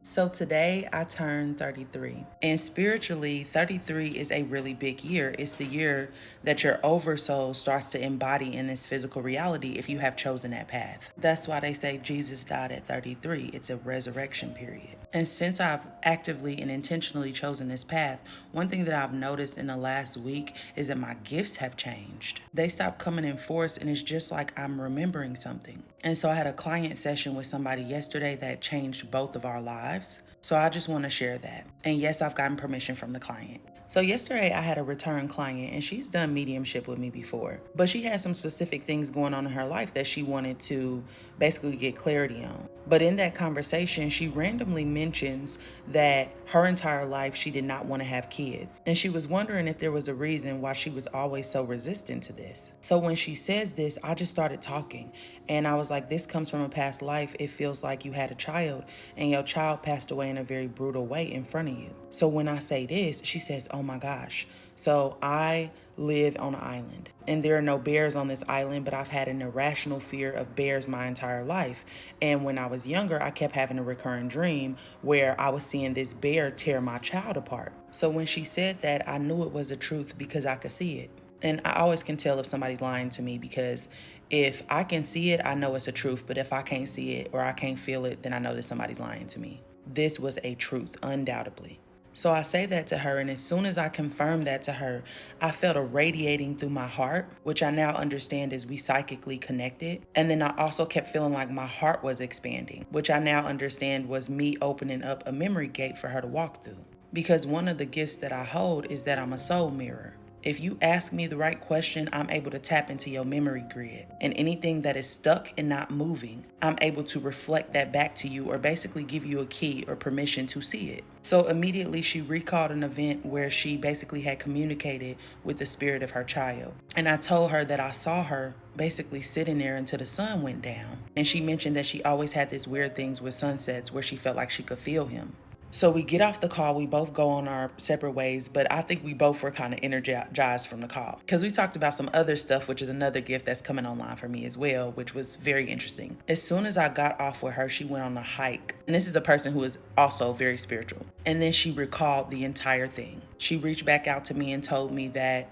So today I turned 33. And spiritually, 33 is a really big year. It's the year that your oversoul starts to embody in this physical reality if you have chosen that path. That's why they say Jesus died at 33. It's a resurrection period. And since I've actively and intentionally chosen this path, one thing that I've noticed in the last week is that my gifts have changed. They stopped coming in force, and it's just like I'm remembering something. And so I had a client session with somebody yesterday that changed both of our lives. So I just want to share that. And yes, I've gotten permission from the client. So yesterday I had a return client, and she's done mediumship with me before, but she had some specific things going on in her life that she wanted to basically get clarity on. But in that conversation, she randomly mentions that her entire life she did not want to have kids. And she was wondering if there was a reason why she was always so resistant to this. So when she says this, I just started talking. And I was like, this comes from a past life. It feels like you had a child and your child passed away in a very brutal way in front of you. So when I say this, she says, oh my gosh. So I live on an island and there are no bears on this island, but I've had an irrational fear of bears my entire life. And when I was younger, I kept having a recurring dream where I was seeing this bear tear my child apart. So when she said that, I knew it was the truth because I could see it. And I always can tell if somebody's lying to me because if I can see it, I know it's a truth. But if I can't see it or I can't feel it, then I know that somebody's lying to me. This was a truth, undoubtedly. So I say that to her, and as soon as I confirmed that to her, I felt a radiating through my heart, which I now understand is we psychically connected. And then I also kept feeling like my heart was expanding, which I now understand was me opening up a memory gate for her to walk through. Because one of the gifts that I hold is that I'm a soul mirror. If you ask me the right question, I'm able to tap into your memory grid. And anything that is stuck and not moving, I'm able to reflect that back to you or basically give you a key or permission to see it. So immediately she recalled an event where she basically had communicated with the spirit of her child. And I told her that I saw her basically sitting there until the sun went down. And she mentioned that she always had this weird things with sunsets where she felt like she could feel him. So we get off the call, we both go on our separate ways, but I think we both were kind of energized from the call because we talked about some other stuff, which is another gift that's coming online for me as well, which was very interesting. As soon as I got off with her, she went on a hike. And this is a person who is also very spiritual. And then she recalled the entire thing. She reached back out to me and told me that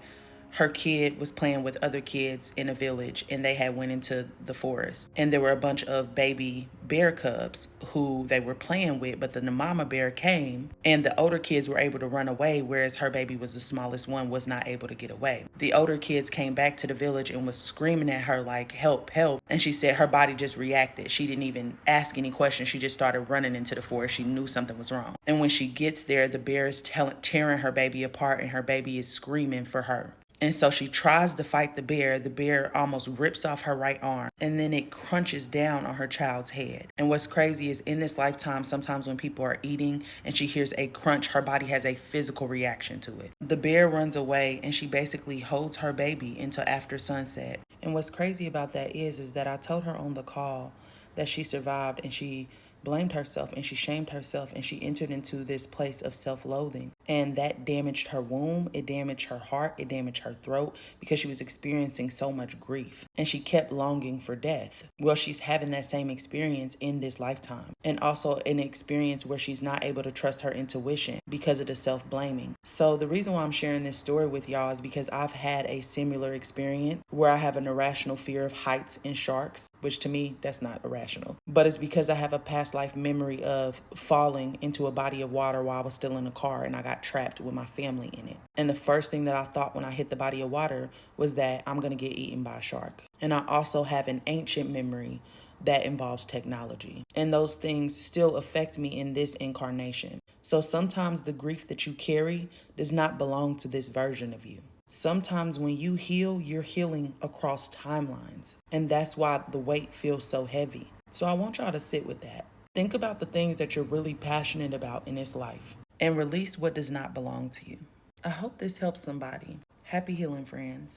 her kid was playing with other kids in a village and they had went into the forest and there were a bunch of baby bear cubs who they were playing with, but then the mama bear came and the older kids were able to run away, whereas her baby was the smallest one, was not able to get away. The older kids came back to the village and was screaming at her like, help, help. And she said her body just reacted. She didn't even ask any questions. She just started running into the forest. She knew something was wrong. And when she gets there, the bear is tearing her baby apart and her baby is screaming for her. And so she tries to fight the bear. The bear almost rips off her right arm and then it crunches down on her child's head. And what's crazy is in this lifetime, sometimes when people are eating and she hears a crunch, her body has a physical reaction to it. The bear runs away and she basically holds her baby until after sunset. And what's crazy about that is that I told her on the call that she survived and she blamed herself and she shamed herself and she entered into this place of self-loathing, and that damaged her womb, it damaged her heart, it damaged her throat because she was experiencing so much grief and she kept longing for death. Well, she's having that same experience in this lifetime, and also an experience where she's not able to trust her intuition because of the self-blaming. So the reason why I'm sharing this story with y'all is because I've had a similar experience where I have an irrational fear of heights and sharks, which to me that's not irrational, but it's because I have a past life memory of falling into a body of water while I was still in a car and I got trapped with my family in it. And the first thing that I thought when I hit the body of water was that I'm going to get eaten by a shark. And I also have an ancient memory that involves technology. And those things still affect me in this incarnation. So sometimes the grief that you carry does not belong to this version of you. Sometimes when you heal, you're healing across timelines. And that's why the weight feels so heavy. So I want y'all to sit with that. Think about the things that you're really passionate about in this life and release what does not belong to you. I hope this helps somebody. Happy healing, friends.